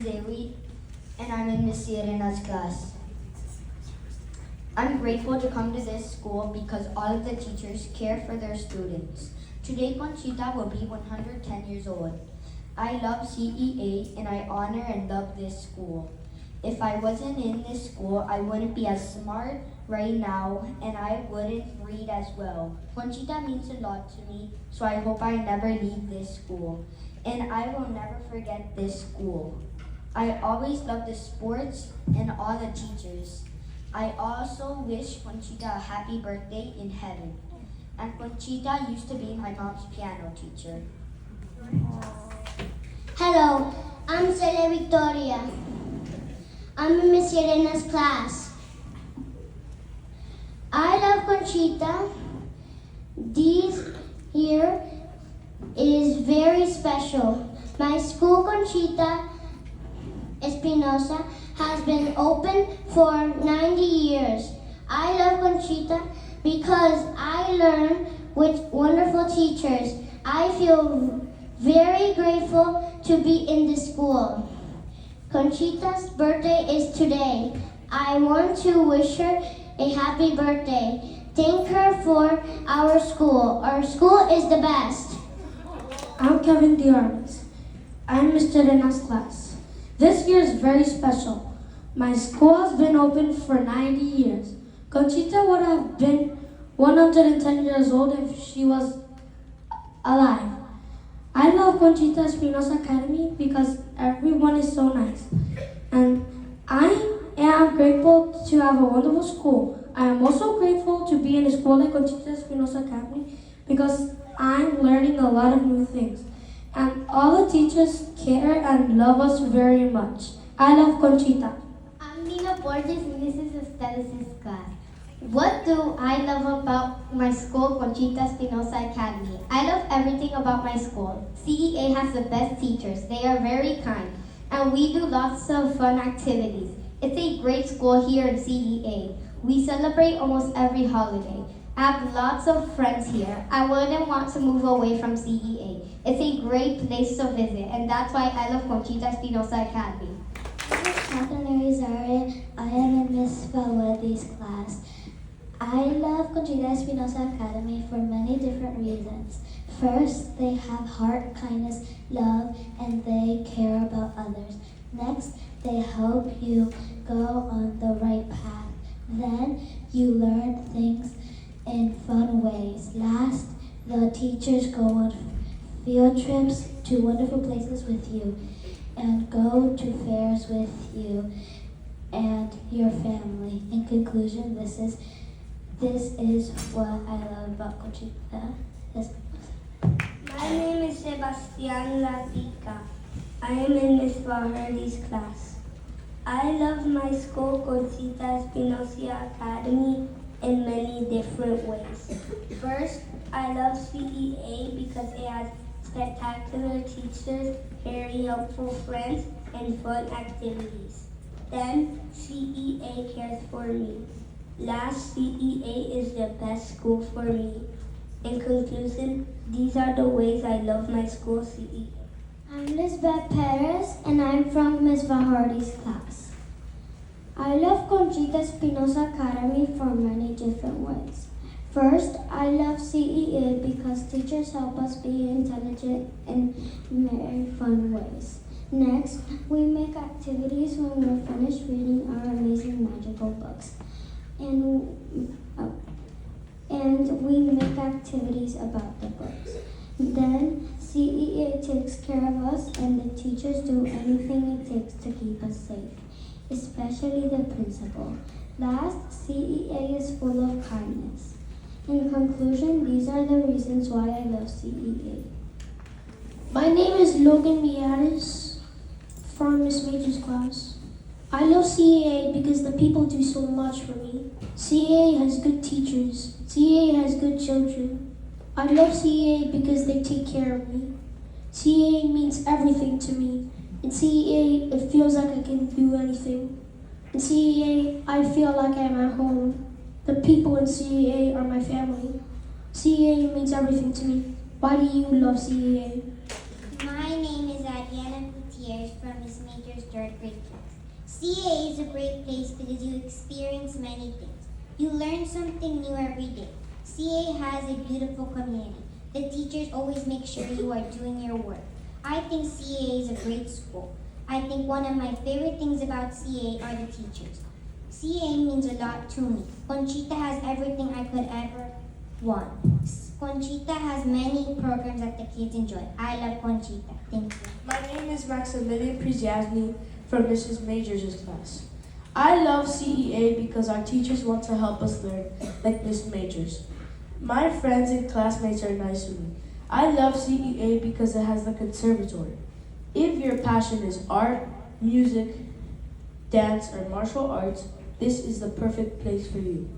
Zoe, and I'm in Miss Sirena's class. I'm grateful to come to this school because all of the teachers care for their students. Today, Conchita will be 110 years old. I love CEA and I honor and love this school. If I wasn't in this school, I wouldn't be as smart right now and I wouldn't read as well. Conchita means a lot to me, so I hope I never leave this school. And I will never forget this school. I always love the sports and all the teachers. I also wish Conchita a happy birthday in heaven. And Conchita used to be my mom's piano teacher. Hello, I'm Celia Victoria. I'm in Miss Serena's class. I love Conchita. This year is very special. My school, Conchita Espinosa, has been open for 90 years. I love Conchita because I learn with wonderful teachers. I feel very grateful to be in this school. Conchita's birthday is today. I want to wish her a happy birthday. Thank her for our school. Our school is the best. I'm Kevin Diarmas. I'm Mr. Rena's class. This year is very special. My school has been open for 90 years. Conchita would have been 110 years old if she was alive. I love Conchita Espinosa Academy because everyone is so nice. And I am grateful to have a wonderful school. I am also grateful to be in a school like Conchita Espinosa Academy because I'm learning a lot of new things. And all the teachers care and love us very much. I love Conchita. I'm Nina Borges and this is Estella's class. What do I love about my school, Conchita Espinosa Academy? I love everything about my school. CEA has the best teachers. They are very kind. And we do lots of fun activities. It's a great school here in CEA. We celebrate almost every holiday. I have lots of friends here. I wouldn't want to move away from CEA. It's a great place to visit, and that's why I love Conchita Espinosa Academy. This is Catherine Arizare. I am in Miss Valwedi's class. I love Conchita Espinosa Academy for many different reasons. First, they have heart, kindness, love, and they care about others. Next, they help you go on the right path. Then, you learn things in fun ways. Last, the teachers go on field trips to wonderful places with you and go to fairs with you and your family. In conclusion, this is what I love about Conchita. My name is Sebastian Latica. I am in Miss Vaherty's class. I love my school, Conchita Espinosa Academy, in many different ways. First, I love CEA because it has spectacular teachers, very helpful friends, and fun activities. Then, CEA cares for me. Last, CEA is the best school for me. In conclusion, these are the ways I love my school, CEA. I'm Lisbeth Perez and I'm from Miss Vahardy's class. I love Conchita Espinosa Academy for many different ways. First, I love CEA because teachers help us be intelligent in very fun ways. Next, we make activities when we're finished reading our amazing magical books. And we make activities about the books. Then, CEA takes care of us and the teachers do anything it takes to keep us safe, especially the principal. Last, CEA is full of kindness. In conclusion, these are the reasons why I love CEA. My name is Logan Miaris from Miss Major's class. I love CAA because the people do so much for me. CAA has good teachers. CAA has good children. I love CAA because they take care of me. CAA means everything to me. In CAA, it feels like I can do anything. In CAA, I feel like I'm at home. The people in CAA are my family. CAA means everything to me. Why do you love CAA? My name is Adriana Gutierrez. years from Miss Major's third grade class. CA is a great place because you experience many things. You learn something new every day. CA has a beautiful community. The teachers always make sure you are doing your work. I think CA is a great school. I think one of my favorite things about CA are the teachers. CA means a lot to me. Conchita has everything I could ever want. Conchita has many programs that the kids enjoy. I love Conchita. Thank you. My name is Maximilian Priziasny from Mrs. Majors' class. I love CEA because our teachers want to help us learn, like Miss Majors. My friends and classmates are nice to me. I love CEA because it has the conservatory. If your passion is art, music, dance, or martial arts, this is the perfect place for you.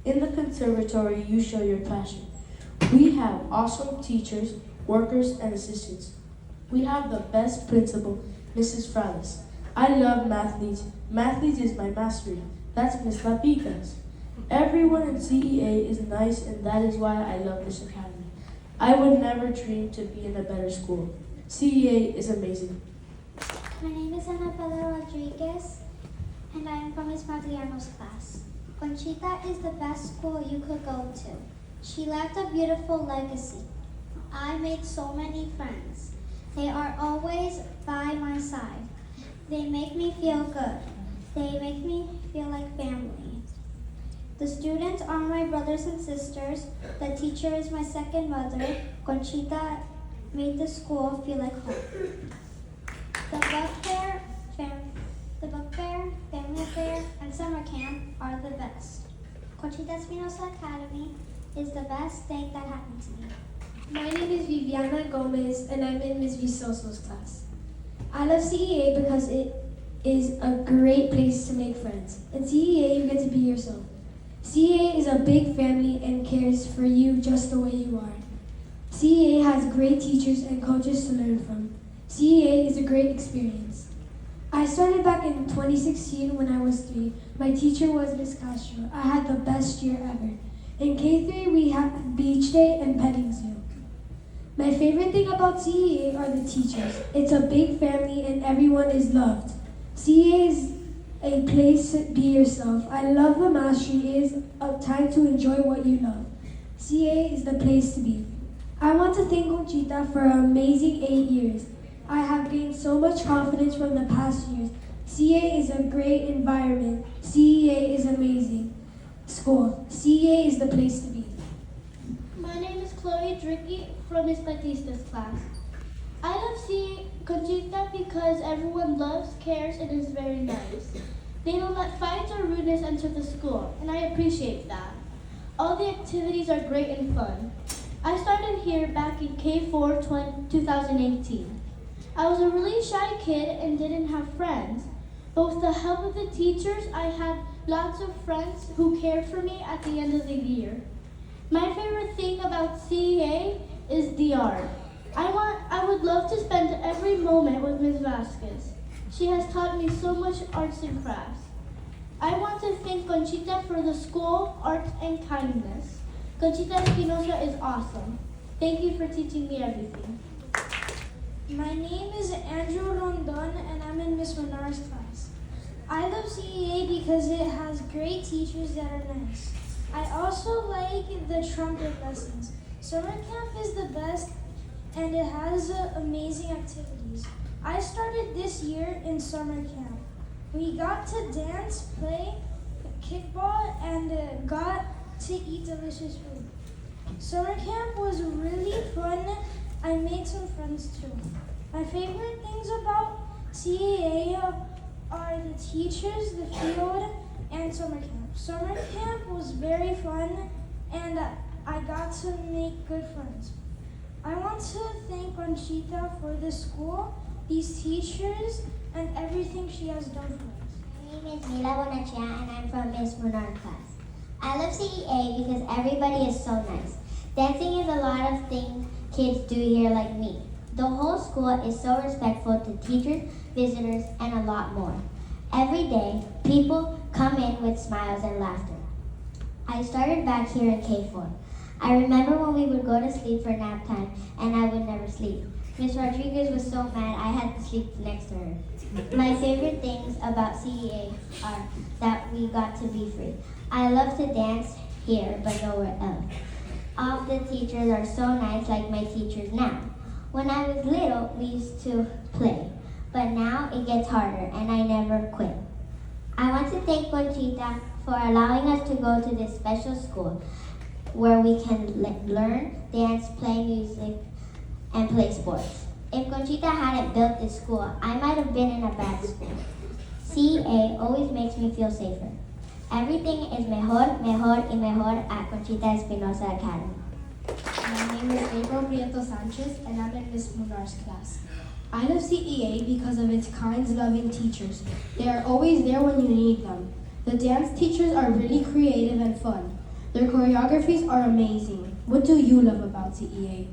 In the conservatory, you show your passion. We have awesome teachers, workers, and assistants. We have the best principal, Mrs. Frales. I love mathletes. Mathletes is my mastery. That's Miss Lapitas. Everyone in CEA is nice, and that is why I love this academy. I would never dream to be in a better school. CEA is amazing. My name is Annabella Rodriguez, and I am from Ms. Magliano's class. Conchita is the best school you could go to. She left a beautiful legacy. I made so many friends. They are always by my side. They make me feel good. They make me feel like family. The students are my brothers and sisters. The teacher is my second mother. Conchita made the school feel like home. The book fair, family fair, and summer camp are the best. Conchita Espinosa Academy is the best thing that happened to me. My name is Viviana Gomez, and I'm in Ms. Visoso's class. I love CEA because it is a great place to make friends. In CEA, you get to be yourself. CEA is a big family and cares for you just the way you are. CEA has great teachers and coaches to learn from. CEA is a great experience. I started back in 2016 when I was 3. My teacher was Miss Castro. I had the best year ever. In K3, we had beach day and petting zoo. My favorite thing about CEA are the teachers. It's a big family and everyone is loved. CEA is a place to be yourself. I love the mastery. It is a time to enjoy what you love. CEA is the place to be. I want to thank Conchita for an amazing 8 years. I have gained so much confidence from the past years. CEA is a great environment. CEA is amazing school. CEA is the place to be. My name is Chloe Dricky from Miss Batista's class. I love seeing Conchita because everyone loves, cares, and is very nice. They don't let fights or rudeness enter the school, and I appreciate that. All the activities are great and fun. I started here back in K4 2018. I was a really shy kid and didn't have friends. But with the help of the teachers, I had lots of friends who cared for me at the end of the year. My favorite thing about CEA is the art. I would love to spend every moment with Ms. Vasquez. She has taught me so much arts and crafts. I want to thank Conchita for the school, art, and kindness. Conchita Espinosa is awesome. Thank you for teaching me everything. My name is Andrew Rondon, and I'm in Miss Menar's class. I love CEA because it has great teachers that are nice. I also like the trumpet lessons. Summer camp is the best, and it has amazing activities. I started this year in summer camp. We got to dance, play kickball, and got to eat delicious food. Summer camp was really fun. I made some friends too. My favorite things about CEA are the teachers, the field, and summer camp. Summer camp was very fun, and I got to make good friends. I want to thank Conchita for this school, these teachers, and everything she has done for us. My name is Mila Bonachia, and I'm from Miss Menard class. I love CEA because everybody is so nice. Dancing is a lot of things kids do here like me. The whole school is so respectful to teachers, visitors, and a lot more. Every day, people come in with smiles and laughter. I started back here in K4. I remember when we would go to sleep for nap time and I would never sleep. Miss Rodriguez was so mad I had to sleep next to her. My favorite things about CEA are that we got to be free. I love to dance here, but nowhere else. All of the teachers are so nice like my teachers now. When I was little, we used to play, but now it gets harder and I never quit. I want to thank Conchita for allowing us to go to this special school where we can learn, dance, play music, and play sports. If Conchita hadn't built this school, I might have been in a bad school. CEA always makes me feel safer. Everything is mejor, mejor, y mejor at Conchita Espinosa Academy. My name is April Prieto Sanchez, and I'm in Miss Munar's class. I love CEA because of its kind, loving teachers. They are always there when you need them. The dance teachers are really creative and fun. Their choreographies are amazing. What do you love about CEA?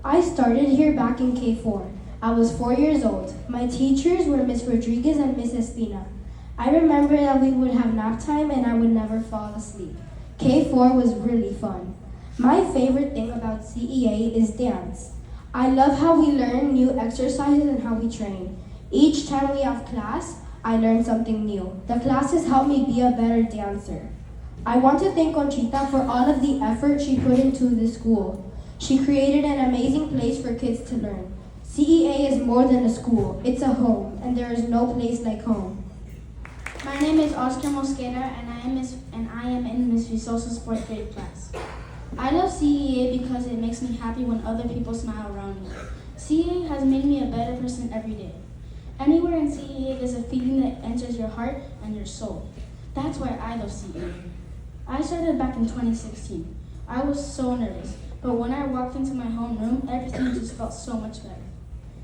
I started here back in K4. I was 4 years old. My teachers were Miss Rodriguez and Miss Espina. I remember that we would have nap time and I would never fall asleep. K4 was really fun. My favorite thing about CEA is dance. I love how we learn new exercises and how we train. Each time we have class, I learn something new. The classes help me be a better dancer. I want to thank Conchita for all of the effort she put into this school. She created an amazing place for kids to learn. CEA is more than a school, it's a home, and there is no place like home. My name is Oscar Mosquera, and I am in Miss Visosa's 4th grade class. I love CEA because it makes me happy when other people smile around me. CEA has made me a better person every day. Anywhere in CEA there's a feeling that enters your heart and your soul. That's why I love CEA. I started back in 2016. I was so nervous, but when I walked into my homeroom, everything just felt so much better.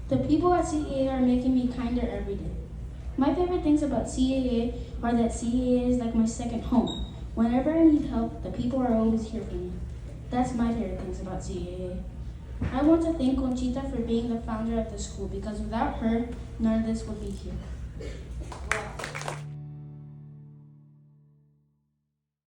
The people at CEA are making me kinder every day. My favorite things about CEA are that CEA is like my second home. Whenever I need help, the people are always here for me. That's my favorite things about CEA. I want to thank Conchita for being the founder of the school because without her, none of this would be here.